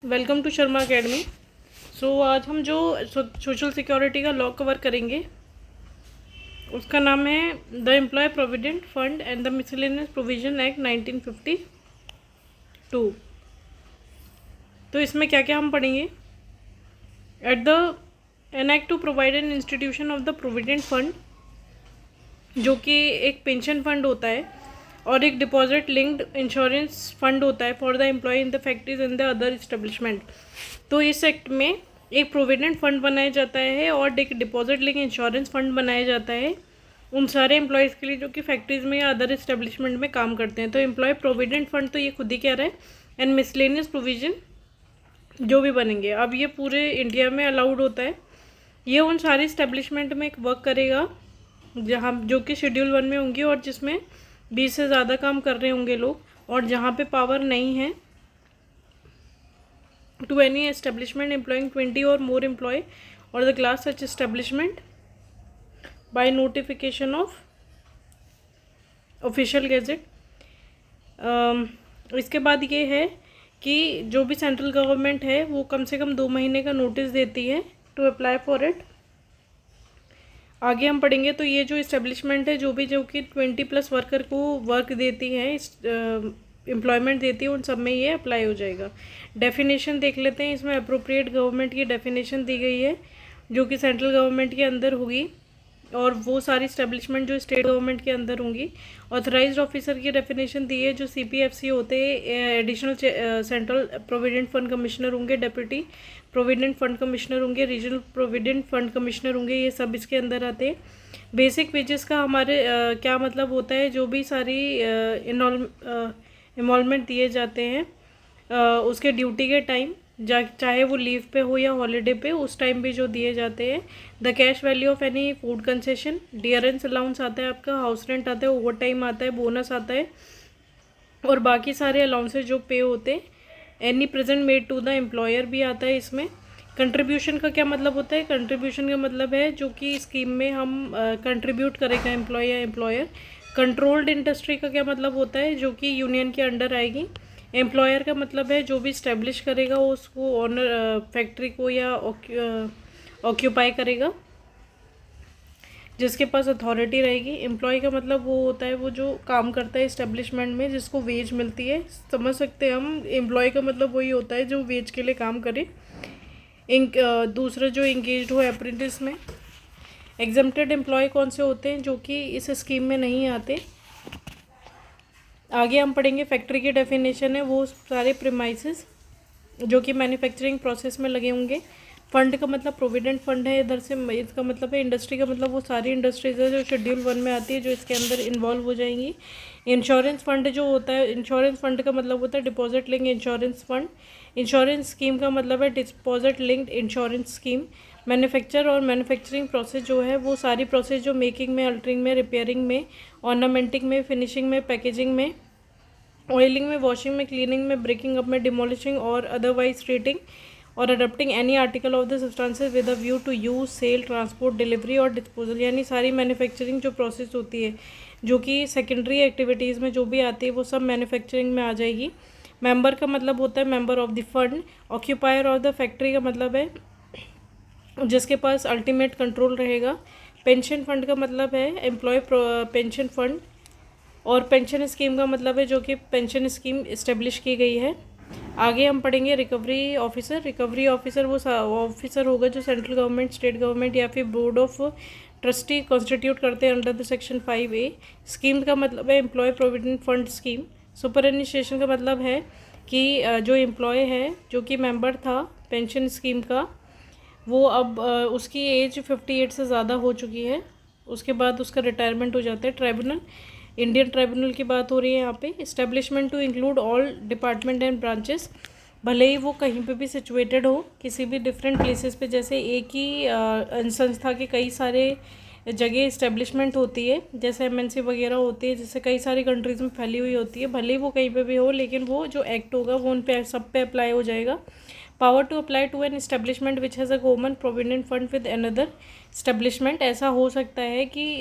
Welcome to Sharma academy. आज हम जो सोशल सिक्योरिटी का लॉ कवर करेंगे उसका नाम है the employ provident fund and the miscellaneous provision act 1952। तो इसमें क्या क्या हम पढ़ेंगे। At the an act to provide an institution of the provident fund, जो कि एक पेंशन फंड होता है, और एक डिपॉजिट लिंक्ड इंश्योरेंस फंड होता है for the employ in the factories and the other establishment. तो इस एक्ट में एक प्रोविडेंट फंड बनाया जाता है और एक डिपॉजिट लिंक इंश्योरेंस फंड बनाया जाता है उन सारे एम्प्लॉयज़ के लिए जो कि फैक्ट्रीज़ में या अदर इस्टेब्लिशमेंट में काम करते हैं। तो एम्प्लॉय प्रोविडेंट फंड तो ये खुद ही कह रहा है, एंड मिसलेनियस प्रोविजन जो भी बनेंगे, अब ये पूरे इंडिया में अलाउड होता है। ये उन सारे इस्टेब्लिशमेंट में एक वर्क करेगा जहाँ जो कि शेड्यूल 1 में होंगी और जिसमें 20 से ज़्यादा काम कर रहे होंगे लोग, और जहाँ पे पावर नहीं है to any establishment employing 20 or more employee or the class such establishment by notification of official gazette। इसके बाद ये है कि जो भी सेंट्रल गवर्नमेंट है वो कम से कम 2 महीने का नोटिस देती है टू अप्लाई फॉर इट। आगे हम पढ़ेंगे तो ये जो इस्टेब्लिशमेंट है जो कि 20+ वर्कर को वर्क देती है, एम्प्लॉयमेंट देती है, उन सब में ये अप्लाई हो जाएगा। डेफिनेशन देख लेते हैं। इसमें अप्रोप्रिएट गवर्नमेंट की डेफिनेशन दी गई है जो कि सेंट्रल गवर्नमेंट के अंदर होगी, और वो सारी इस्टेब्लिशमेंट जो स्टेट गवर्नमेंट के अंदर होंगी। ऑथराइज्ड ऑफिसर की डेफिनेशन दी है जो CPFC होते हैं, additional central provident fund commissioner होंगे, डेप्यूटी प्रोविडेंट फंड कमिश्नर होंगे, रीजनल प्रोविडेंट फंड कमिश्नर होंगे, ये सब इसके अंदर आते हैं। बेसिक वेजेस का हमारे क्या मतलब होता है, जो भी सारी इन्वॉल्वमेंट दिए जाते हैं उसके ड्यूटी के टाइम, चाहे वो लीव पे हो या हॉलीडे पे, उस टाइम भी जो दिए जाते हैं। The cash value of any food concession, dearness allowance आता है आपका, हाउस रेंट आता है, ओवर टाइम आता है, बोनस आता है, और बाकी सारे अलाउंसेज जो पे होते हैं। Any present made to the employer भी आता है इसमें। कंट्रीब्यूशन का क्या मतलब होता है, कंट्रीब्यूशन का मतलब है जो कि स्कीम में हम कंट्रीब्यूट करेगा एम्प्लॉय या एम्प्लॉयर। कंट्रोल्ड इंडस्ट्री का क्या मतलब होता है, जो कि यूनियन के अंडर आएगी। एम्प्लॉयर का मतलब है जो भी इस्टेब्लिश करेगा उसको, ऑनर फैक्ट्री को या ऑक्यूपाई करेगा, जिसके पास अथॉरिटी रहेगी। एम्प्लॉय का मतलब वो होता है वो जो काम करता है इस्टेब्लिशमेंट में, जिसको वेज मिलती है। समझ सकते हैं हम, एम्प्लॉय का मतलब वही होता है जो वेज के लिए काम करे। दूसरा जो इंगेज्ड हो अप्रेंटिस में। एग्जम्प्टेड एम्प्लॉय कौन से होते हैं, जो कि इस स्कीम में नहीं आते। आगे हम पढ़ेंगे फैक्ट्री की डेफिनेशन है, वो सारे प्रीमाइसेस जो कि मैन्युफैक्चरिंग प्रोसेस में लगे होंगे। फंड का मतलब प्रोविडेंट फंड है, इधर से इसका मतलब है इंडस्ट्री का मतलब वो सारी इंडस्ट्रीज है जो शेड्यूल 1 में आती है, जो इसके अंदर इन्वॉल्व हो जाएंगी। इंश्योरेंस फंड जो होता है, इंश्योरेंस फंड का मतलब होता है deposit link insurance fund. Insurance scheme का मतलब है deposit linked insurance scheme. Manufacture और मैन्युफैक्चरिंग प्रोसेस जो है वो सारी प्रोसेस जो मेकिंग में, अल्टरिंग में, रिपेयरिंग में, ऑर्नामेंटिंग में, फिनिशिंग में, पैकेजिंग में, ऑयलिंग में, वॉशिंग में, क्लीनिंग में, ब्रेकिंग अप में, डिमोलिशिंग और अदरवाइज ट्रीटिंग और adapting any article of the substances with a view to use, sale, transport, delivery और डिस्पोजल। यानी सारी मैन्युफैक्चरिंग जो प्रोसेस होती है जो कि सेकेंडरी एक्टिविटीज़ में जो भी आती है वो सब मैन्युफैक्चरिंग में आ जाएगी। मेंबर का मतलब होता है member of the fund. Occupier of the factory का मतलब है जिसके पास अल्टीमेट कंट्रोल रहेगा। पेंशन फंड का मतलब है एम्प्लॉय पेंशन फंड, और पेंशन स्कीम का मतलब है जो कि पेंशन स्कीम इस्टेब्लिश की गई है। आगे हम पढ़ेंगे रिकवरी ऑफिसर। रिकवरी ऑफिसर वो ऑफिसर होगा जो सेंट्रल गवर्नमेंट, स्टेट गवर्नमेंट या फिर बोर्ड ऑफ ट्रस्टी कॉन्स्टिट्यूट करते हैं under the section 5A। Scheme का मतलब है employ provident fund scheme. Super administration का मतलब है कि जो एम्प्लॉय है जो कि मेंबर था पेंशन स्कीम का, वो अब उसकी एज 58 से ज़्यादा हो चुकी है, उसके बाद उसका रिटायरमेंट हो जाता है। ट्राइब्यूनल, इंडियन ट्राइब्यूनल की बात हो रही है यहाँ पे। Establishment to include all department and branches, भले ही वो कहीं पे भी सिचुएटेड हो, किसी भी डिफरेंट प्लेसेस पे, जैसे एक ही संस्था के कई सारे जगह इस्टेब्लिशमेंट होती है, जैसे MNC वगैरह होती है, जैसे कई सारी कंट्रीज़ में फैली हुई होती है, भले ही वो कहीं पे भी हो, लेकिन वो जो एक्ट होगा वो उन पे सब पे अप्लाई हो जाएगा। Power to apply to an establishment which has a common provident fund with another establishment. ऐसा हो सकता है कि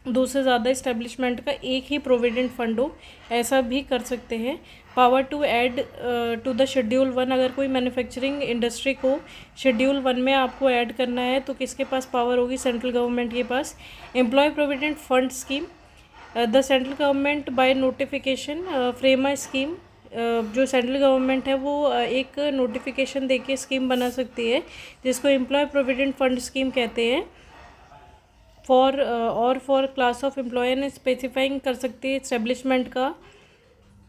दो से ज़्यादा इस्टेब्लिशमेंट का एक ही प्रोविडेंट फंड हो, ऐसा भी कर सकते हैं। Power to add to the schedule 1, अगर कोई मैन्युफैक्चरिंग इंडस्ट्री को शेड्यूल 1 में आपको ऐड करना है तो किसके पास पावर होगी? सेंट्रल गवर्नमेंट के पास। Employ provident fund scheme, the central government by notification frame a scheme, जो सेंट्रल गवर्नमेंट है वो एक नोटिफिकेशन देके स्कीम बना सकती है जिसको एम्प्लॉय प्रोविडेंट फंड स्कीम कहते हैं। फॉर क्लास ऑफ एम्प्लॉय ने स्पेसिफाइंग कर सकती है इस्टेब्लिशमेंट का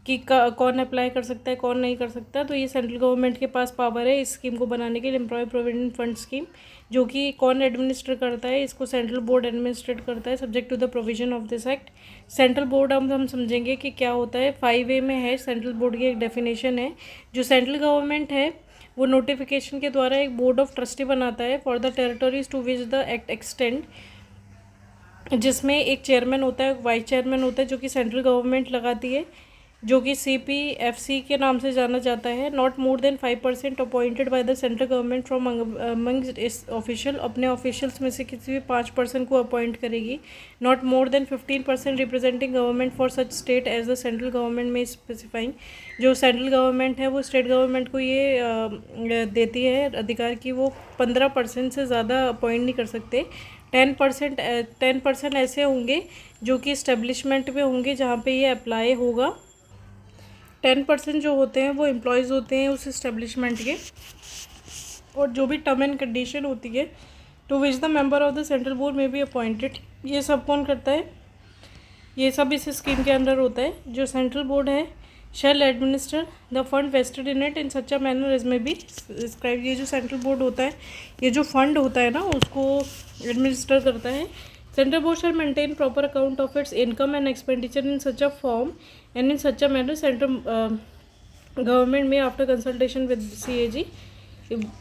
कि कौन अप्लाई कर सकता है कौन नहीं कर सकता। तो ये सेंट्रल गवर्नमेंट के पास पावर है इस स्कीम को बनाने के लिए, एम्प्लॉय प्रोविडेंट फंड स्कीम, जो कि कौन एडमिनिस्टर करता है? इसको सेंट्रल बोर्ड एडमिनिस्ट्रेट करता है subject to the provision of this act. Central board हम समझेंगे कि क्या होता है। 5A में है सेंट्रल बोर्ड की एक डेफिनेशन है। जो सेंट्रल गवर्नमेंट है वो नोटिफिकेशन के द्वारा एक बोर्ड ऑफ ट्रस्टी बनाता है for the territories to which the act extend, जिसमें एक चेयरमैन होता है, वाइस चेयरमैन होता है, जो कि सेंट्रल गवर्नमेंट लगाती है, जो कि CPFC के नाम से जाना जाता है। Not more than 5% appointed by the central government from among its official, अपने ऑफिशियल्स में से किसी भी 5% को अपॉइंट करेगी। Not more than 15% representing government for such state as the central government में स्पेसिफाइंग। जो सेंट्रल गवर्नमेंट है वो स्टेट गवर्नमेंट को ये देती है अधिकार कि वो 15% से ज़्यादा अपॉइंट नहीं कर सकते। 10% ऐसे होंगे जो कि इस्टेब्लिशमेंट में होंगे जहाँ पे ये अप्लाई होगा। 10% जो होते हैं वो एम्प्लॉयज़ होते हैं उस इस्टेब्लिशमेंट के, और जो भी टर्म एंड कंडीशन होती है to which the member of the central board may be appointed, ये सब कौन करता है? ये सब इस स्कीम के अंडर होता है। जो सेंट्रल बोर्ड है shall administer the fund vested in it in such a manner as may be describe. ये जो सेंट्रल बोर्ड होता है, ये जो फंड होता है ना, उसको एडमिनिस्टर करता है। Central board shall maintain proper account of its income and expenditure in such a form and in such a manner central government में आफ्टर कंसल्टेशन विद CAG,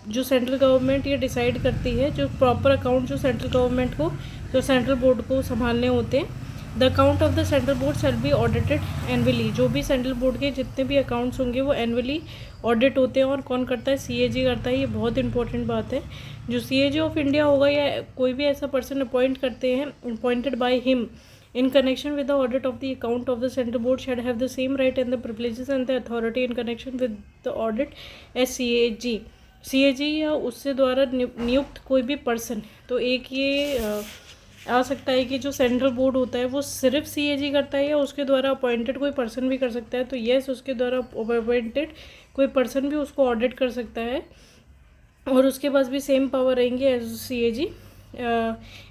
जो सेंट्रल गवर्नमेंट ये डिसाइड करती है जो प्रॉपर अकाउंट जो central government को, जो central board को संभालने होते हैं। The account of the central board shall B audited annually, जो भी सेंट्रल बोर्ड के जितने भी अकाउंट्स होंगे वो एनुअली ऑडिट होते हैं। और कौन करता है? CAG करता है। ये बहुत इंपॉर्टेंट बात है। जो CAG ऑफ इंडिया होगा या कोई भी ऐसा पर्सन अपॉइंट करते हैं appointed by him in connection with the audit of the account of the central board shall have the same right and the privileges and the authority in connection with the audit as CAG या उससे द्वारा नियुक्त कोई भी person. तो एक ये आ सकता है कि जो सेंट्रल बोर्ड होता है वो सिर्फ CAG करता है या उसके द्वारा अपॉइंटेड कोई पर्सन भी कर सकता है। तो यस, उसके द्वारा अपॉइंटेड कोई पर्सन भी उसको ऑडिट कर सकता है और उसके पास भी सेम पावर रहेंगे as CAG।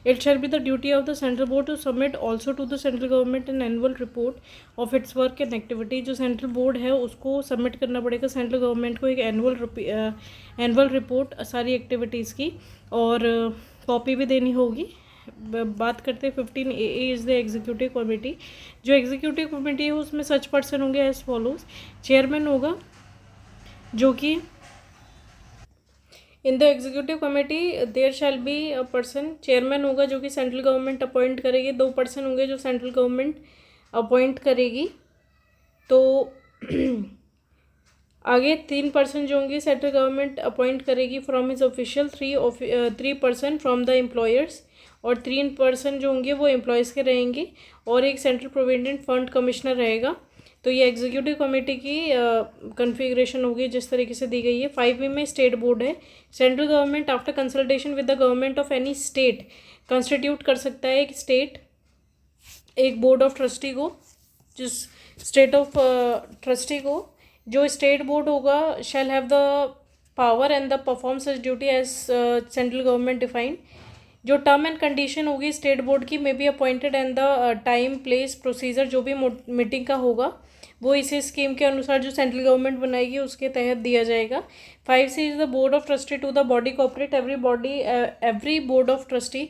It shall be the duty of the central board to submit also to the central government an annual report of its work and activity। जो सेंट्रल बोर्ड है उसको सबमिट करना पड़ेगा central government को एक annual report सारी activities की, और कॉपी भी देनी होगी। बात करते हैं 15A is the executive committee. जो एग्जीक्यूटिव कमेटी है उसमें सच पर्सन होंगे एज फॉलोज। चेयरमैन होगा जो कि in the executive committee there shall be a person, chairman होगा जो कि सेंट्रल गवर्नमेंट अपॉइंट करेगी। 2 पर्सन होंगे जो सेंट्रल गवर्नमेंट अपॉइंट करेगी। तो आगे 3 पर्सन जो होंगे सेंट्रल गवर्नमेंट अपॉइंट करेगी from his official, 3 person from the employers, और 3 पर्सन जो होंगे वो एम्प्लॉयज़ के रहेंगे, और एक सेंट्रल प्रोविडेंट फंड कमिश्नर रहेगा। तो ये एग्जीक्यूटिव कमेटी की कॉन्फ़िगरेशन होगी जिस तरीके से दी गई है। 5A में स्टेट बोर्ड है। Central government after consultation with the government of any state constitute कर सकता है एक स्टेट एक बोर्ड ऑफ ट्रस्टी को, जिस स्टेट ऑफ ट्रस्टी को जो स्टेट बोर्ड होगा shall have the power and the perform such duty as central government defined. जो टर्म एंड कंडीशन होगी स्टेट बोर्ड की may be appointed and the time place procedure जो भी meeting का होगा वो इसी स्कीम के अनुसार जो सेंट्रल गवर्नमेंट बनाएगी उसके तहत दिया जाएगा। 5C is the board of trustee to the body corporate every board of trustee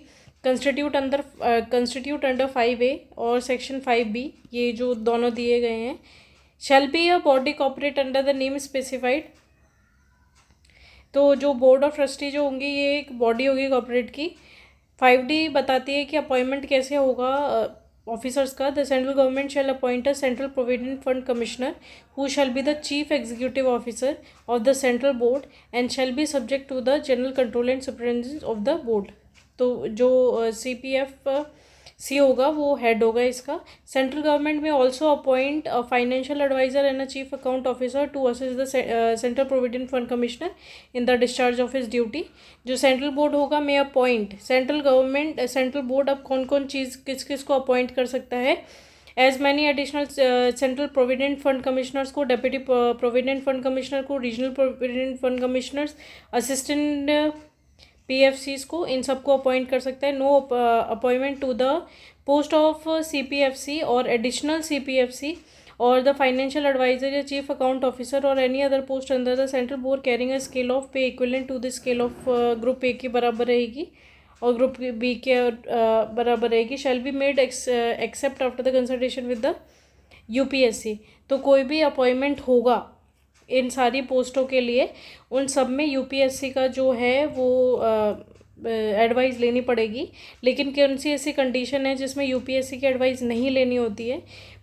constitute under 5A और सेक्शन 5B, ये जो दोनों दिए गए हैं। शैल be a body corporate under the name specified. तो जो बोर्ड ऑफ ट्रस्टी जो होंगी ये एक बॉडी होगी कॉर्पोरेट की। 5D बताती है कि अपॉइंटमेंट कैसे होगा ऑफिसर्स का। The central government shall appoint a central provident fund commissioner who shall be the chief executive officer of the central board and shall be subject to the general control and superintendence of the board. तो जो C होगा वो head होगा इसका। Central government may also appoint a financial adviser and a chief account officer to assist the central provident fund commissioner in the discharge of his duty. जो central board होगा may appoint central government, central board अब कौन कौन चीज़ किस किस को appoint कर सकता है, as many additional central provident fund commissioners को, डेप्यूटी प्रोविडेंट फंड कमिश्नर को, regional provident fund commissioners, assistant PFCs को, इन सबको अपॉइंट कर सकता है। No appointment to the post of CPFC और एडिशनल सीपीएफसी और द फाइनेंशियल एडवाइजर या चीफ अकाउंट ऑफिसर और any other post under the central board carrying a scale of pay equivalent to the scale of group A के बराबर रहेगी और group B के बराबर रहेगी, shall be made except after the consultation with the UPSC. तो कोई भी अपॉइंटमेंट होगा इन सारी पोस्टों के लिए, उन सब में यूपीएससी का जो है वो एडवाइस लेनी पड़ेगी। लेकिन कौन सी ऐसी कंडीशन है जिसमें यूपीएससी की एडवाइस नहीं लेनी होती है।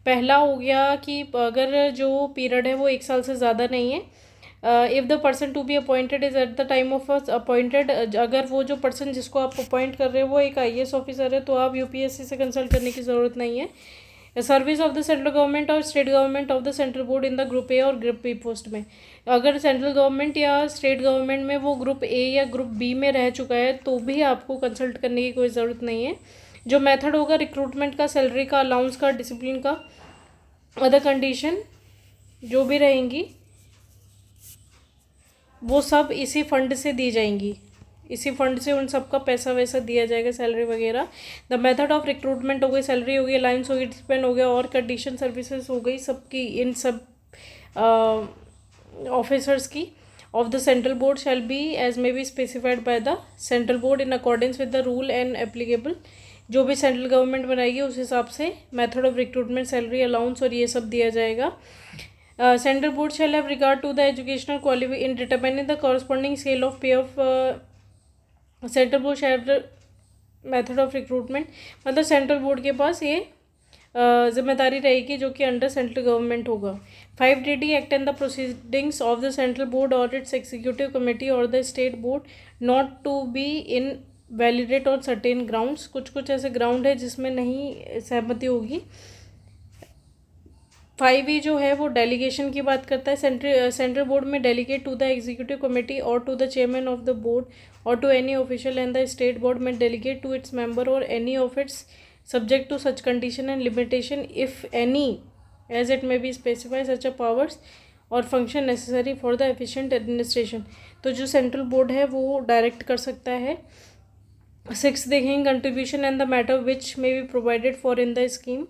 पहला हो गया कि अगर जो पीरियड है वो 1 साल से ज़्यादा नहीं है। If the person to be appointed is at the time of appointed, अगर वो जो पर्सन जिसको आप अपॉइंट कर रहे हो वो एक आईएएस ऑफिसर है तो आप यूपीएससी से कंसल्ट करने की ज़रूरत नहीं है। Service of the central government और state government of the central board in the group A और ग्रुप बी पोस्ट में, अगर सेंट्रल गवर्नमेंट या स्टेट गवर्नमेंट में वो ग्रुप ए या ग्रुप बी में रह चुका है तो भी आपको कंसल्ट करने की कोई ज़रूरत नहीं है। जो मेथड होगा रिक्रूटमेंट का, सैलरी का, अलाउंस का, डिसिप्लिन का, अदर कंडीशन जो भी रहेंगी वो सब इसी फंड से दी जाएंगी, इसी फंड से उन सब का पैसा वैसा दिया जाएगा, सैलरी वगैरह। द मेथड ऑफ रिक्रूटमेंट हो गई, सैलरी हो गई, अलाउंस हो गई, डिसिप्लिन हो गया और कंडीशन सर्विसेज हो गई सबकी, इन सब ऑफिसर्स की of the central board shall be as may be specified by the central board in accordance with the rule and applicable. जो भी सेंट्रल गवर्नमेंट बनाएगी उस हिसाब से method of recruitment, salary, allowance और ये सब दिया जाएगा। Central board shall have regard to the educational qualification in determining the corresponding scale of pay of central board shall method of recruitment, मतलब सेंट्रल बोर्ड के पास ये जिम्मेदारी रहेगी जो कि अंडर सेंट्रल गवर्नमेंट होगा। 5DD act and the proceedings of the central board और its executive committee और the state board not to be invalidate on certain grounds, कुछ कुछ ऐसे ग्राउंड है जिसमें नहीं सहमति होगी। 5E जो है वो डेलीगेशन की बात करता है। सेंट्रल बोर्ड में delegate to the executive committee और to the chairman of the board और to any official and the state board में डेलीगेट टू इट्स मेंबर और any of its subject to such condition and limitation if any as it may be specify such a powers or function necessary for the efficient administration। तो जो central board है वो direct कर सकता है। 6 देखेंगे contribution and the matter which may be provided for in the scheme.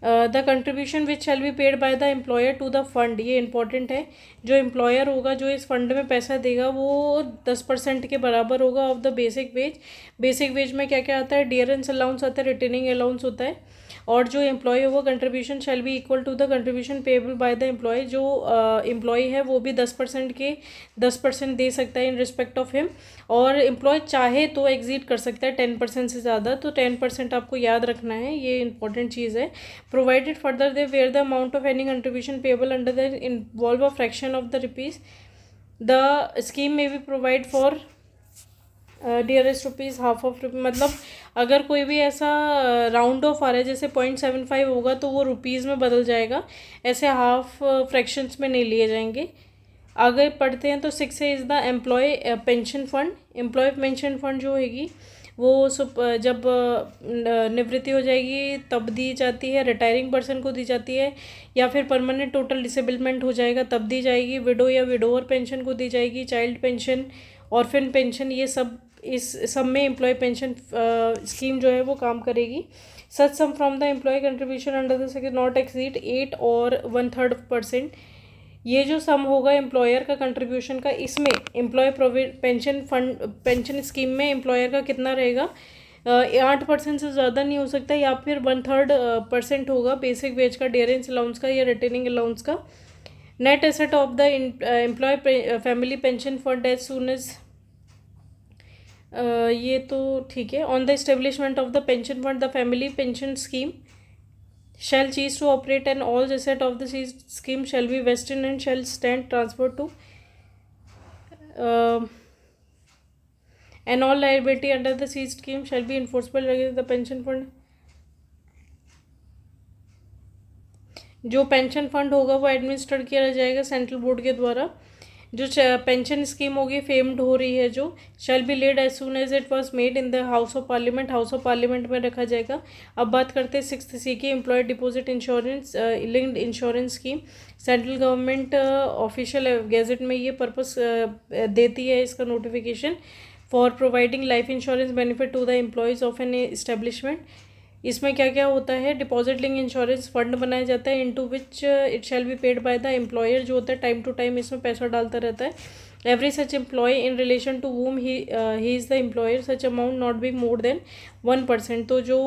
The contribution which shall be paid by the employer to the fund, ये important है। जो एम्प्लॉयर होगा जो इस फंड में पैसा देगा वो 10% के बराबर होगा of the basic veg. Basic veg में क्या क्या आता है, डियरेंस अलाउंस आता है, रिटेनिंग अलाउंस होता है। और जो एम्प्लॉय होगा contribution shall be equal to the contribution payable by the employee. जो एम्प्लॉय है वो भी 10% के 10% दे सकता है इन रिस्पेक्ट ऑफ हिम, और एम्प्लॉय चाहे तो एग्जीट कर सकता है 10% से ज़्यादा, तो 10% आपको याद रखना है, ये इंपॉर्टेंट चीज़ है। Provided further they where the amount of any contribution payable under the involve a fraction of the rupees, the scheme may be provide for dearest rupees half of rupee, मतलब अगर कोई भी ऐसा राउंड ऑफ आ रहा है जैसे 0.75 होगा तो वो रुपीज़ में बदल जाएगा, ऐसे हाफ फ्रैक्शंस में नहीं लिए जाएंगे। आगे पढ़ते हैं तो 6 है is the employee pension fund. Employee pension fund जो होगी वो जब निवृत्ति हो जाएगी तब दी जाती है, रिटायरिंग पर्सन को दी जाती है, या फिर परमानेंट टोटल डिसेबलमेंट हो जाएगा तब दी जाएगी, विडो या विडोवर पेंशन को दी जाएगी, चाइल्ड पेंशन, ऑर्फन पेंशन, ये सब इस सब में एम्प्लॉय पेंशन स्कीम जो है वो काम करेगी। Such sum from the employ contribution under the section not exceed 8 और 1/3%। ये जो सम होगा एम्प्लॉयर का कंट्रीब्यूशन का, इसमें employee pension fund pension scheme में एम्प्लॉयर का कितना रहेगा, 8% से ज़्यादा नहीं हो सकता, या फिर 1/3% होगा बेसिक वेज का, डियरेंस अलाउंस का या रिटेनिंग अलाउंस का। Net asset of the employee family pension fund as soon as, ये तो ठीक है। On the establishment of the pension fund the family pension scheme shall cease to operate and all asset of the scheme shall be vested and shall stand transferred to and all liability under the C scheme shall be enforceable against the pension fund. जो pension fund होगा वो administrate किया जाएगा central board के द्वारा। जो pension scheme होगी famed हो रही है जो, shall be laid as soon as it was made in the house of Parliament, house of Parliament में रखा जाएगा। अब बात करते हैं 6th सी की, employee deposit insurance linked insurance scheme. Central government official gazette में ये पर्पस देती है इसका notification for providing life insurance benefit to the employees of an establishment. इसमें क्या क्या होता है, डिपॉजिट लिंक इंश्योरेंस फंड बनाया जाता है into which it shall be paid by the employer, जो होता है टाइम टू टाइम इसमें पैसा डालता रहता है। Every such employ in relation to whom he is the employer, such amount not be more than 1%। तो जो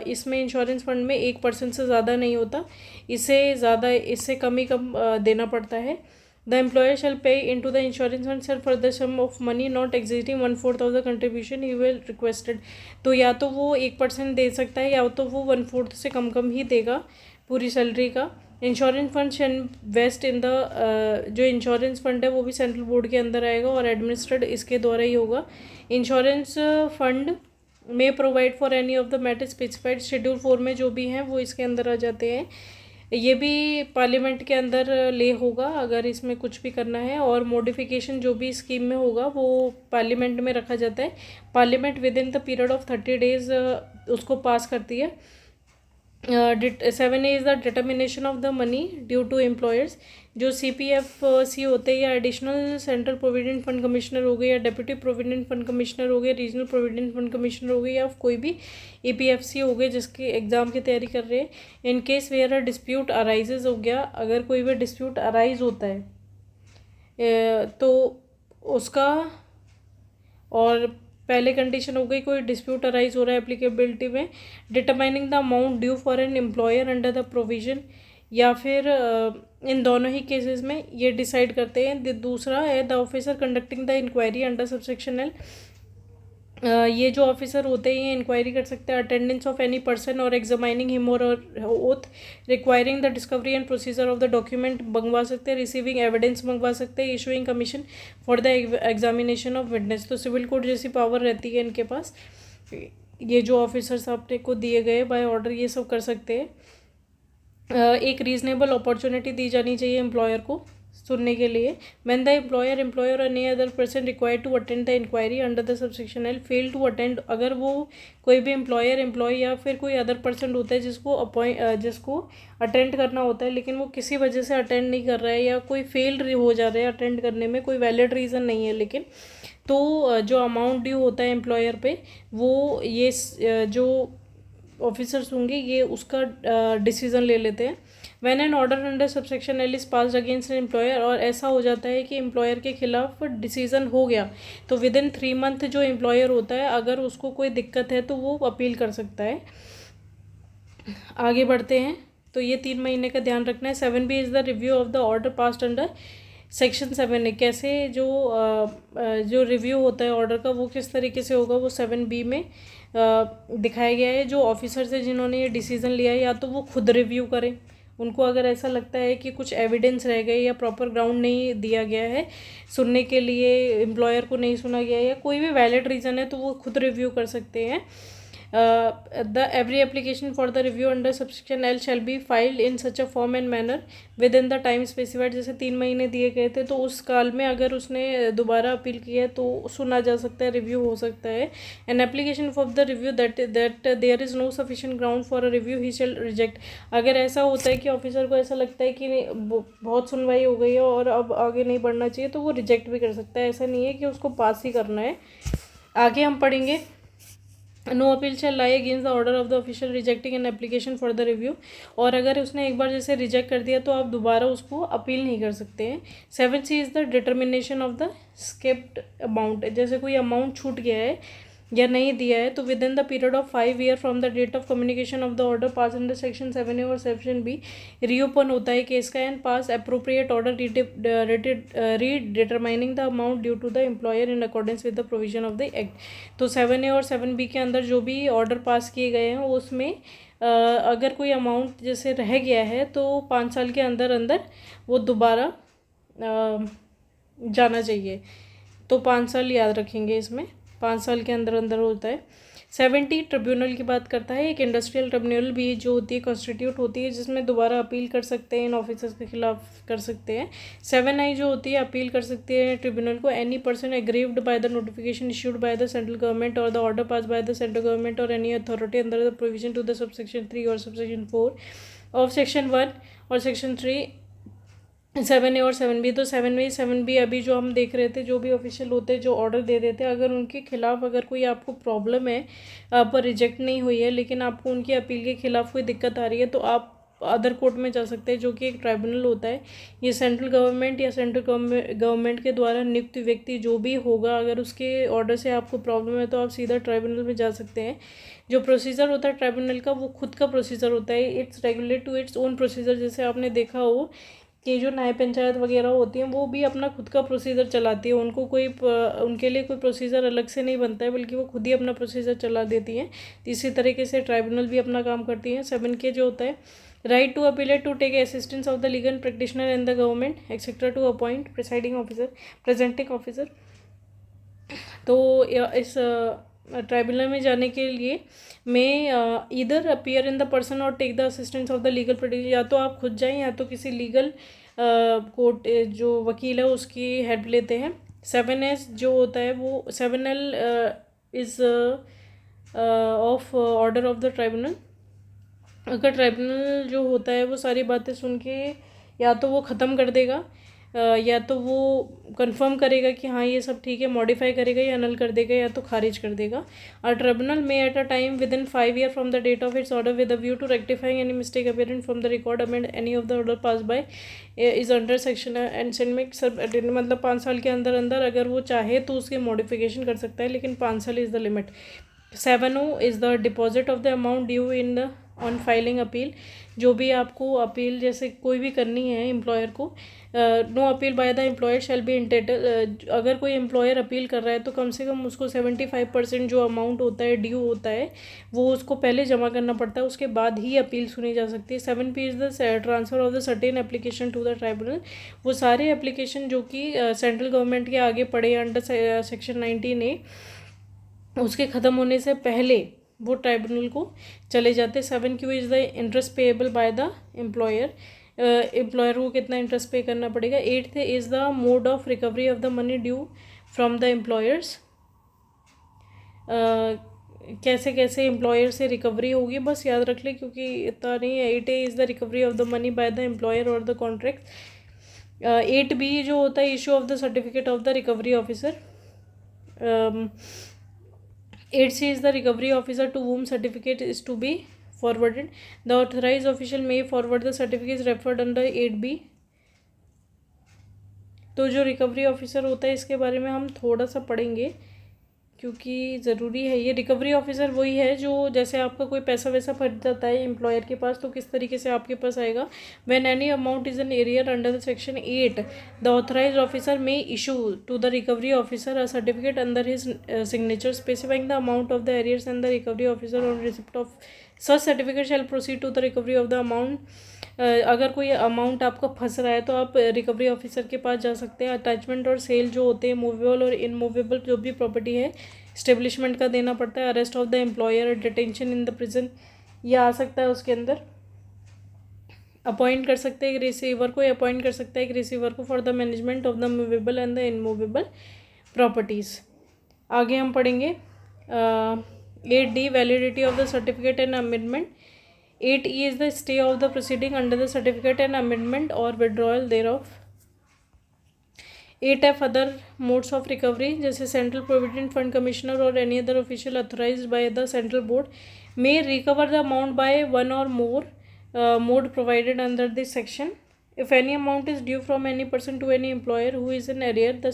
इसमें इंश्योरेंस फंड में 1% से ज़्यादा नहीं होता, इससे कम ही कम देना पड़ता है। The employer shall pay into the insurance fund shall for the sum of money not exceeding 1/4 of the contribution he will requested। तो या तो वो 1% दे सकता है या तो वो 1/4 से कम ही देगा पूरी सैलरी का। Insurance fund shall vest in the, जो इंश्योरेंस फंड है वो भी सेंट्रल बोर्ड के अंदर आएगा और एडमिनिस्ट्रेड इसके द्वारा ही होगा। Insurance fund may provide for any of the matter specified, schedule 4 में जो भी हैं वो इसके अंदर आ जाते हैं। ये भी पार्लियामेंट के अंदर ले होगा अगर इसमें कुछ भी करना है, और मॉडिफिकेशन जो भी स्कीम में होगा वो पार्लियामेंट में रखा जाता है। Parliament within the period of 30 days उसको पास करती है। 7A is the determination of the money due to employers. जो CPFC होते हैं या additional central provident fund commissioner हो गए या डेप्यूटी प्रोविडेंट फंड कमिश्नर हो गए, रीजनल प्रोविडेंट फंड कमिश्नर हो गए या कोई भी EPFC हो गए जिसके एग्ज़ाम की तैयारी कर रहे हैं। In case where a dispute arises हो गया, अगर कोई भी डिस्प्यूट अराइज होता है तो उसका, और पहले कंडीशन हो गई कोई डिस्प्यूट अराइज हो रहा है एप्लीकेबिलिटी में, determining the amount due for an employer under the provision, या फिर इन दोनों ही केसेस में ये डिसाइड करते हैं। दूसरा है the officer conducting the inquiry under subsection L. ये जो ऑफिसर होते हैं ये इंक्वायरी कर सकते हैं अटेंडेंस ऑफ एनी पर्सन और एग्जामाइनिंग हिम और oath, requiring the discovery and procedure of the document मंगवा सकते हैं, रिसीविंग एविडेंस मंगवा सकते हैं, issuing commission for the examination of witness. तो सिविल कोर्ट जैसी पावर रहती है इनके पास। ये जो ऑफिसर्स आपने को दिए गए बाय ऑर्डर ये सब कर सकते हैं। एक रीजनेबल अपॉर्चुनिटी दी जानी चाहिए एम्प्लॉयर को सुनने के लिए। व्हेन द एम्प्लॉयर और any other person required to attend the inquiry under the subsection L fail to attend, अगर वो कोई भी एम्प्लॉय या फिर कोई अदर पर्सन होता है जिसको अटेंड करना होता है लेकिन वो किसी वजह से अटेंड नहीं कर रहा है या कोई फेल हो जा रहा है अटेंड करने में, कोई वैलिड रीज़न नहीं है लेकिन, तो जो अमाउंट ड्यू होता है एम्प्लॉयर पे वो ये जो ऑफिसर्स होंगे ये उसका डिसीज़न ले लेते हैं। When an order under subsection L is passed against an employer, और ऐसा हो जाता है कि एम्प्लॉयर के खिलाफ डिसीज़न हो गया तो विद इन 3 मंथ जो एम्प्लॉयर होता है अगर उसको कोई दिक्कत है तो वो अपील कर सकता है। आगे बढ़ते हैं, तो ये 3 महीने का ध्यान रखना है। 7B is the review of the order passed under section 7A। कैसे जो रिव्यू होता है ऑर्डर का वो किस तरीके से होगा वो 7B में दिखाया गया है। जो ऑफिसर्स हैं जिन्होंने ये डिसीज़न लिया है या तो वो खुद रिव्यू करें, उनको अगर ऐसा लगता है कि कुछ एविडेंस रह गए या प्रॉपर ग्राउंड नहीं दिया गया है सुनने के लिए, एम्प्लॉयर को नहीं सुना गया है या कोई भी वैलिड रीज़न है तो वो खुद रिव्यू कर सकते हैं। The every application for the review under subsection L shall be filed in such a form and manner within the time specified। जैसे 3 महीने दिए गए थे तो उस काल में अगर उसने दोबारा अपील किया है तो सुना जा सकता है, रिव्यू हो सकता है। An application for the review that there is no sufficient ground for a review he shall reject. अगर ऐसा होता है कि ऑफिसर को ऐसा लगता है कि बहुत सुनवाई हो गई है और अब आगे नहीं बढ़ना चाहिए तो वो रिजेक्ट भी कर सकता है, ऐसा नहीं है कि उसको पास ही करना है। आगे हम पढ़ेंगे no appeal shall lie against the order of the official rejecting an application for the review. और अगर उसने एक बार जैसे रिजेक्ट कर दिया तो आप दोबारा उसको अपील नहीं कर सकते हैं। 7C is the determination of the skipped amount. जैसे कोई अमाउंट छूट गया है या नहीं दिया है तो within the period of 5 year from the date of communication of the order pass under section 7A और सेक्शन B रीओपन होता है केस का and pass appropriate order redetermining the amount due to the employer in accordance with the provision of the act. तो 7A और 7B के अंदर जो भी ऑर्डर पास किए गए हैं उसमें अगर कोई अमाउंट जैसे रह गया है तो 5 साल के अंदर अंदर वो दोबारा जाना चाहिए। तो 5 साल याद रखेंगे इसमें। 5 साल के अंदर अंदर होता है। 70 ट्रिब्यूनल की बात करता है। एक इंडस्ट्रियल ट्रिब्यूनल भी जो होती है कॉन्स्टिट्यूट होती है, जिसमें दोबारा अपील कर सकते हैं, इन ऑफिसर्स के खिलाफ कर सकते हैं। 7I जो होती है अपील कर सकती है ट्रिब्यूनल को any person aggrieved by the notification issued by the central government और the order pass by the central government और any authority under the provision to the subsection 3 और सबसेक्शन 4 ऑफ सेक्शन 1 और section 3 7A और 7B। तो 7B अभी जो हम देख रहे थे, जो भी ऑफिशियल होते हैं जो ऑर्डर दे देते हैं, अगर उनके खिलाफ अगर कोई आपको प्रॉब्लम है, पर रिजेक्ट नहीं हुई है लेकिन आपको उनकी अपील के खिलाफ कोई दिक्कत आ रही है, तो आप अदर कोर्ट में जा सकते हैं, जो कि एक ट्राइब्यूनल होता है। ये सेंट्रल गवर्नमेंट या सेंट्रल गवर्नमेंट के द्वारा नियुक्त व्यक्ति जो भी होगा, अगर उसके ऑर्डर से आपको प्रॉब्लम है तो आप सीधा ट्राइब्यूनल में जा सकते हैं। जो प्रोसीजर होता है ट्राइब्यूनल का, वो खुद का प्रोसीजर होता है, its regulate to its own procedure. जैसे आपने देखा हो कि जो न्याय पंचायत वगैरह होती हैं वो भी अपना खुद का प्रोसीजर चलाती है, उनको कोई उनके लिए कोई प्रोसीजर अलग से नहीं बनता है, बल्कि वो खुद ही अपना प्रोसीजर चला देती हैं। इसी तरीके से ट्राइब्यूनल भी अपना काम करती हैं। 7K जो होता है, right to appellate to take assistance of the legal practitioner in the government etcetera to appoint presiding officer presenting officer. तो इस ट्राइब्यूनल में जाने के लिए may either appear in the person और take the assistance of the legal protection, या तो आप खुद जाएं या तो किसी लीगल कोर्ट जो वकील है उसकी हेल्प लेते हैं। 7S जो होता है वो 7L is of order of the tribunal. अगर ट्राइब्यूनल जो होता है वो सारी बातें सुन के या तो वो ख़त्म कर देगा, या तो वो कंफर्म करेगा कि हाँ ये सब ठीक है, मॉडिफाई करेगा या नल कर देगा, या तो खारिज कर देगा। और ट्रिब्यूनल में at a time within 5 years from the date of its order with a view to rectifying any mistake apparent from the record amend any of the order pass by is under section and सेंडमेक सब, मतलब 5 साल के अंदर अंदर अगर वो चाहे तो उसके मॉडिफिकेशन कर सकता है, लेकिन 5 साल is the limit. 7O is the deposit of the amount due in the on filing appeal. जो भी आपको अपील जैसे कोई भी करनी है एम्प्लॉयर को, no appeal by the employer shall be entitled. अगर कोई एम्प्लॉयर अपील कर रहा है तो कम से कम उसको 75% जो अमाउंट होता है ड्यू होता है वो उसको पहले जमा करना पड़ता है, उसके बाद ही अपील सुनी जा सकती है। 7P is the transfer of the certain application to the tribunal. वो सारे एप्लीकेशन जो कि सेंट्रल गवर्नमेंट के आगे पड़े अंडर सेक्शन 19A, उसके ख़त्म होने से पहले वो ट्राइब्यूनल को चले जाते। 7Q is the interest payable by the employer. Employer को कितना इंटरेस्ट पे करना पड़ेगा। 8th is the mode of recovery of the money due from the employers. कैसे कैसे एम्प्लॉयर से रिकवरी होगी बस याद रख ले, क्योंकि इतना नहीं है। 8A is the recovery of the money by the employer और द कॉन्ट्रैक्ट। 8B जो होता है issue of the certificate of the recovery officer. 8C is the recovery officer to whom certificate is to be forwarded. The authorized official may forward the certificates referred under 8B. तो जो recovery officer होता है इसके बारे में हम थोड़ा सा पढ़ेंगे क्योंकि ज़रूरी है। ये रिकवरी ऑफिसर वही है जो जैसे आपका कोई पैसा वैसा फंस जाता है एम्प्लॉयर के पास तो किस तरीके से आपके पास आएगा। When any amount is an arrear under the section 8 the authorised officer may issue to the recovery officer a certificate under his signature specifying the amount of the arrears and the recovery officer on receipt of such certificate shall proceed to the recovery of the amount. अगर कोई amount आपका फंस रहा है तो आप recovery officer के पास जा सकते हैं। अटैचमेंट और सेल जो होते हैं मूवेबल और इनमूवेबल जो भी प्रॉपर्टी है स्टेब्लिशमेंट का देना पड़ता है। Arrest of the employer, detention in the prison ये आ सकता है उसके अंदर। अपॉइंट कर सकते हैं एक रिसीवर को, अपॉइंट कर सकता है एक रिसीवर को for the management of the movable and the immovable properties. आगे हम पढ़ेंगे 8D validity of the certificate and amendment. 8E is the stay of the proceeding under the certificate and amendment or withdrawal thereof. 8F other modes of recovery जैसे Central Provident Fund Commissioner or any other official authorized by the central board may recover the amount by one or more mode provided under this section. If any amount is due from any person to any employer who is in arrear, the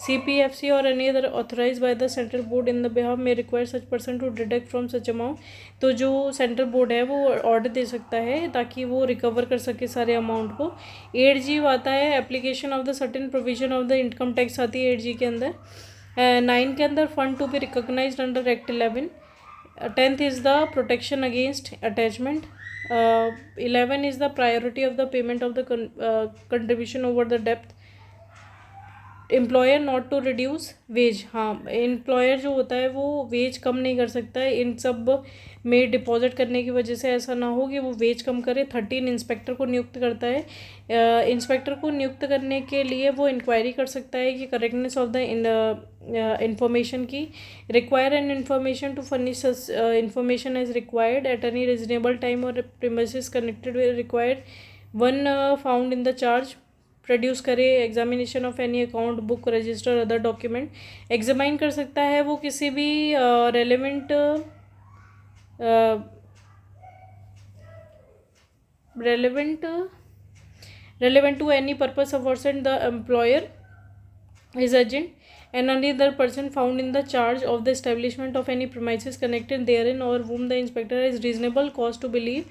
CPFC or any other authorized by the central board in the behalf may require such person to deduct from such amount. तो जो central board है वो order दे सकता है ताकि वो recover कर सके सारे अमाउंट को। 8G आता है application of the certain provision of the income tax आती है 8G के अंदर। 9 के अंदर fund to be recognised under act 11। 10th is the protection against attachment. 11 is the priority of the payment of the contribution over the debt. Employer not to reduce wage, हाँ employer जो होता है वो veg कम नहीं कर सकता है इन सब में डिपॉजिट करने की वजह से। ऐसा ना हो कि वो वेज कम करे। 13 इंस्पेक्टर को नियुक्त करता है। इंस्पेक्टर को नियुक्त करने के लिए वो इंक्वायरी कर सकता है कि करेक्टनेस ऑफ द इंफॉर्मेशन की। Require an information to furnish information as required at any reasonable time और premises connected with required one found in the charge. Produce करे examination of any account book register other document. Examine कर सकता है वो किसी भी relevant to any purpose of version the employer is agent and any other person found in the charge of the establishment of any premises connected therein or whom the inspector has reasonable cause to believe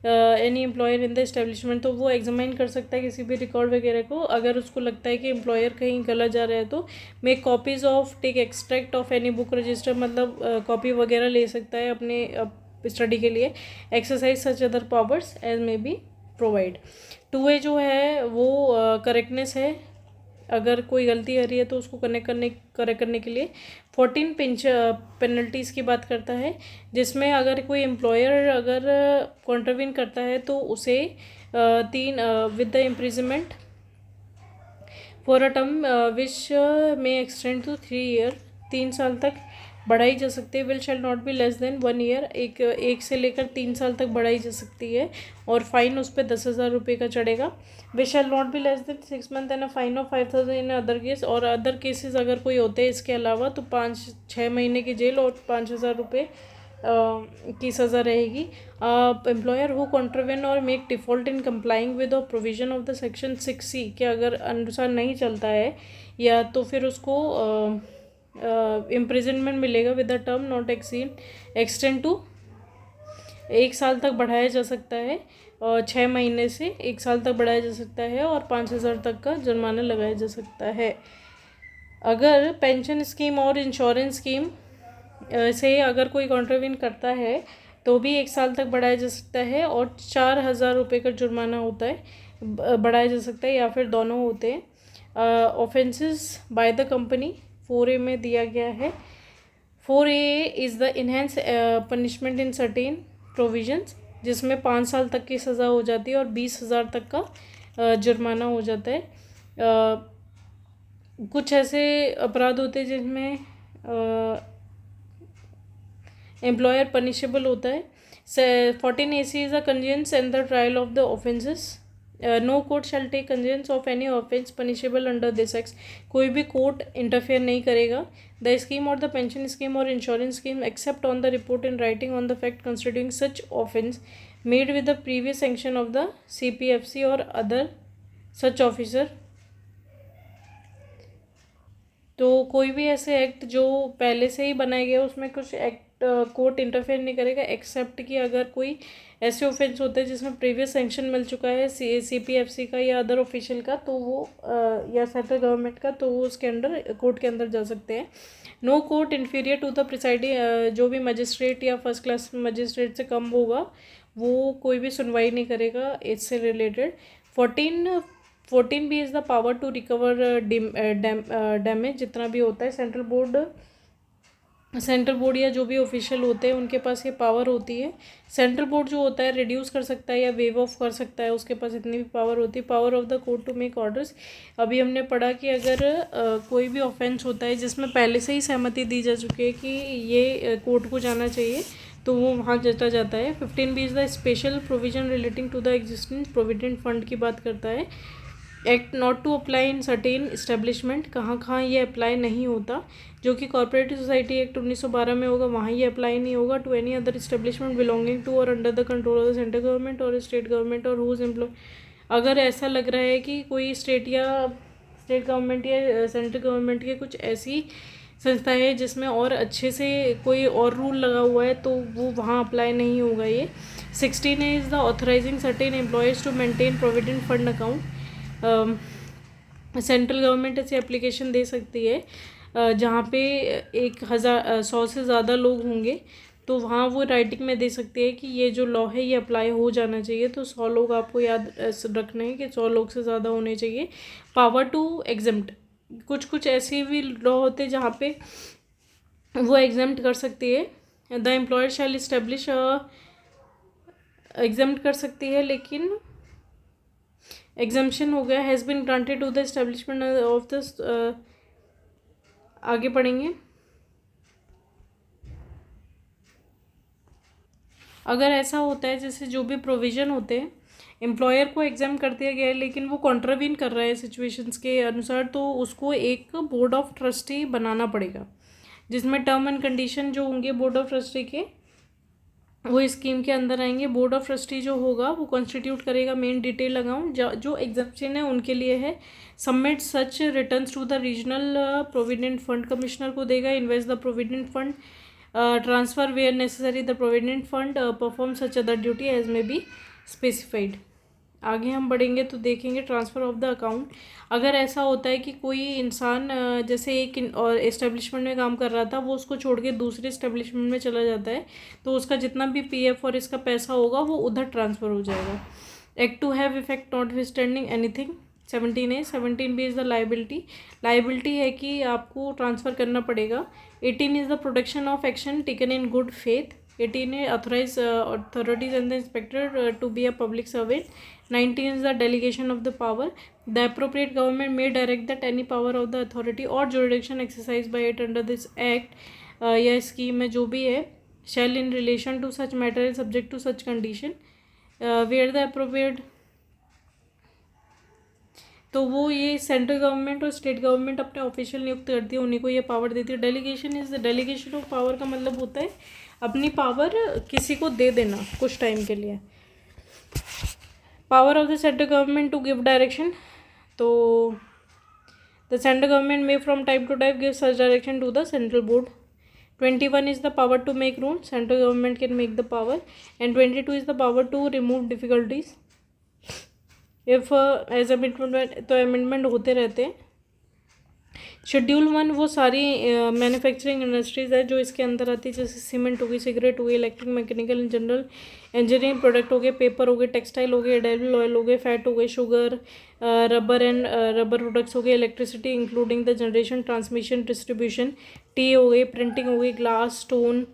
any employer in the establishment। तो वो examine कर सकता है किसी भी record वगैरह को। अगर उसको लगता है कि एम्प्लॉयर कहीं गलत जा रहा है तो make copies of take extract of any book register, मतलब कॉपी वगैरह ले सकता है अपने स्टडी के लिए। Exercise such other powers as may be provide. 2A जो है वो करेक्टनेस है, अगर कोई गलती आ रही है तो उसको करेक्ट करने के लिए 14 पेनल्टीज़ की बात करता है, जिसमें अगर कोई एम्प्लॉयर अगर कॉन्ट्रवीन करता है तो उसे 3 with the imprisonment for a term which में एक्सटेंड टू 3 ईयर, 3 साल तक बढ़ाई जा सकती है। Will shell not be less then 1 year, एक से लेकर 3 साल तक बढ़ाई जा सकती है और फाइन उस पर 10,000 रुपये का चढ़ेगा। Which shall not be less than 6 month and a fine of 5,000 in other case, और अदर केसेस अगर कोई होते हैं इसके अलावा तो 5-6 महीने की जेल और 5,000 रुपये की सज़ा रहेगी। एम्प्लॉयर हु कॉन्ट्रवेन और make default in complying with the provision of the section 6C के अगर अनुसार नहीं चलता है या तो फिर उसको इम्प्रिजनमेंट मिलेगा with the term not extend to 1 साल तक बढ़ाया जा सकता है, और 6 महीने से 1 साल तक बढ़ाया जा सकता है और 5,000 तक का जुर्माना लगाया जा सकता है। अगर पेंशन स्कीम और इंश्योरेंस स्कीम से अगर कोई कॉन्ट्रवीन करता है तो भी 1 साल तक बढ़ाया जा सकता है और 4,000 रुपये का जुर्माना होता है, बढ़ाया जा सकता है, या फिर दोनों होते हैं। Offences by the company 4A में दिया गया है। 4A is the enhance punishment in certain provisions, जिसमें 5 साल तक की सज़ा हो जाती है और 20,000 तक का जुर्माना हो जाता है। कुछ ऐसे अपराध होते हैं जिसमें एम्प्लॉयर पनिशेबल होता है। 14AC is the cognizance and the trial of the offences. No court shall take cognizance of any offence punishable under this act, कोई भी कोर्ट इंटरफेयर नहीं करेगा। द स्कीम और द पेंशन स्कीम और insurance scheme except on the report in writing on the fact considering such offence made with the previous sanction of the CPFC और other such officer. तो कोई भी ऐसे act जो पहले से ही बनाए गए उसमें कुछ एक्ट कोर्ट इंटरफेयर नहीं करेगा, एक्सेप्ट कि अगर कोई ऐसे ऑफेंस होते हैं जिसमें प्रीवियस सेंक्शन मिल चुका है CPFC का या अदर ऑफिशियल का, तो वो या सेंट्रल गवर्नमेंट का, तो वो उसके अंडर कोर्ट के अंदर जा सकते हैं। No court inferior to the presiding, जो भी मजिस्ट्रेट या फर्स्ट क्लास मजिस्ट्रेट से कम होगा वो कोई भी सुनवाई नहीं करेगा इससे related. 14B is the power to recover damage, जितना भी होता है सेंट्रल बोर्ड या जो भी ऑफिशियल होते हैं उनके पास ये पावर होती है। सेंट्रल बोर्ड जो होता है रिड्यूस कर सकता है या वेव ऑफ कर सकता है, उसके पास इतनी भी पावर होती है। Power of the court to make orders, अभी हमने पढ़ा कि अगर कोई भी ऑफेंस होता है जिसमें पहले से ही सहमति दी जा चुकी है कि ये कोर्ट को जाना चाहिए तो वो वहाँ जता जाता है। 15B is the special provision relating to the existing provident fund की बात करता है। Act not to apply in certain establishment, कहाँ ये अप्लाई नहीं होता, जो कि कॉर्पोरेटिव सोसाइटी एक्ट 1912 में होगा वहाँ ये अप्लाई नहीं होगा। To any other establishment belonging to और under the control of the central government और स्टेट गवर्नमेंट और हुज एम्प्लॉय, अगर ऐसा लग रहा है कि कोई स्टेट गवर्नमेंट या सेंट्रल गवर्नमेंट की कुछ ऐसी संस्थाएं है जिसमें और अच्छे से कोई और रूल लगा हुआ है तो वो वहाँ अप्लाई नहीं होगा ये। 16A is the authorising certain employees to maintain provident fund account, central government ऐसी एप्लीकेशन दे सकती है जहाँ पे 100 से ज़्यादा लोग होंगे तो वहाँ वो राइटिंग में दे सकती है कि ये जो लॉ है ये अप्लाई हो जाना चाहिए। तो 100 लोग आपको याद रखना है कि 100 लोग से ज़्यादा होने चाहिए। पावर टू एग्जम्प्ट, कुछ कुछ ऐसे भी लॉ होते हैं जहाँ पे वो एग्जाम्प्ट कर सकती है, the employer shall establish exempt कर सकती है, लेकिन एग्जाम्पशन हो गया has been granted to the establishment of the, आगे पढ़ेंगे। अगर ऐसा होता है जैसे जो भी प्रोविज़न होते हैं एम्प्लॉयर को एग्जाम कर दिया गया है लेकिन वो कॉन्ट्रावीन कर रहा है सिचुएशंस के अनुसार, तो उसको एक बोर्ड ऑफ ट्रस्टी बनाना पड़ेगा जिसमें टर्म एंड कंडीशन जो होंगे बोर्ड ऑफ ट्रस्टी के वो स्कीम के अंदर आएंगे। बोर्ड ऑफ ट्रस्टी जो होगा वो कॉन्स्टिट्यूट करेगा, मेन डिटेल लगाऊँ जो एग्जाम्पशन है उनके लिए है, submit such returns to the regional provident fund commissioner को देगा, invest the provident fund, transfer where necessary the provident fund, perform such other duty as may be specified. आगे हम बढ़ेंगे तो देखेंगे ट्रांसफ़र ऑफ द अकाउंट। अगर ऐसा होता है कि कोई इंसान जैसे एक और एस्टेब्लिशमेंट में काम कर रहा था वो उसको छोड़ के दूसरे एस्टेब्लिशमेंट में चला जाता है तो उसका जितना भी पीएफ और इसका पैसा होगा वो उधर ट्रांसफ़र हो जाएगा। Act to have effect notwithstanding anything. 17A 17B is the liability, liability है कि आपको ट्रांसफ़र करना पड़ेगा। 18 is the protection of action taken in good faith. 18A authorise authorities and the inspector to be a public servant. 19 is the delegation of the power. The appropriate government may direct that any power of the authority or jurisdiction exercised by it under this act या scheme में जो भी है shall in relation to such matter is subject to such condition where the appropriate, तो वो ये central government और state government अपने ऑफिशियल नियुक्त करती है, उन्हीं को ये पावर देती है। Delegation is the delegation of power का मतलब होता है अपनी पावर किसी को दे देना कुछ टाइम के लिए। Power of the central government to give direction, तो the central government may from time to time give such direction to the central board. 21 is the power to make rules, central government can make the power, and 22 is the power to remove difficulties if as amendment, तो amendment होते रहते हैं। Schedule 1 वो सारी manufacturing industries है जो इसके अंदर आती है, जैसे सीमेंट हो गई, सिगरेट हो गई, electric mechanical and general engineering product हो गए, पेपर हो गए, टेक्सटाइल हो गए, एडिबल ऑयल हो गए, फैट हो गए, sugar, rubber and rubber products हो गए, electricity including the generation transmission distribution, T हो गई, प्रिंटिंग हो गई, ग्लास, स्टोन,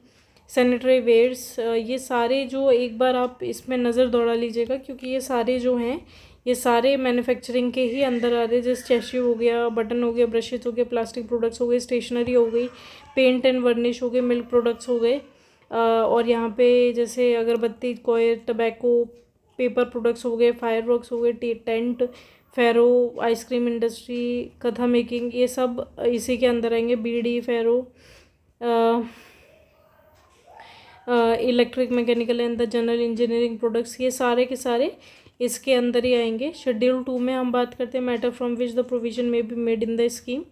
सैनिटरी वेयर्स। ये सारे जो एक बार आप इसमें नज़र दौड़ा लीजिएगा क्योंकि ये सारे जो हैं ये सारे मैन्युफैक्चरिंग के ही अंदर आ रहे हैं, जैसे चैशी हो गया, बटन हो गया, ब्रशेज हो गए, प्लास्टिक प्रोडक्ट्स हो गए, स्टेशनरी हो गई, पेंट एंड वर्निश हो गए, मिल्क प्रोडक्ट्स हो गए, और यहाँ पे जैसे अगरबत्ती, कोयर, टबैको, पेपर प्रोडक्ट्स हो गए, फायरवर्क्स हो गए, टेंट, फेरो, आइसक्रीम इंडस्ट्री, कथा मेकिंग, ये सब इसी के अंदर आएंगे। Bidi, ferro, electric mechanical and the general engineering products, ये सारे के सारे इसके अंदर ही आएंगे। शेड्यूल 2 में हम बात करते हैं matter from which the provision may be made in the scheme,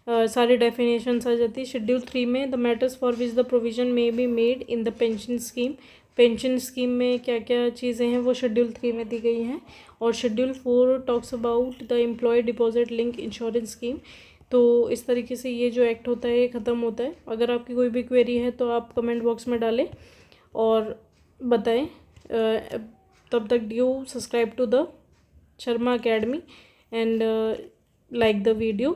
सारी डेफिनेशन आ जाती है। शेड्यूल 3 में the matters for which the provision may be made in the pension scheme, pension scheme में क्या क्या चीज़ें हैं वो शेड्यूल 3 में दी गई हैं। और schedule 4 talks about the employee deposit link insurance scheme. तो इस तरीके से ये जो एक्ट होता है ये ख़त्म होता है। अगर आपकी कोई भी क्वेरी है तो आप कमेंट बॉक्स में डालें और बताएं। तब तक do subscribe to the Sharma Academy and like the video.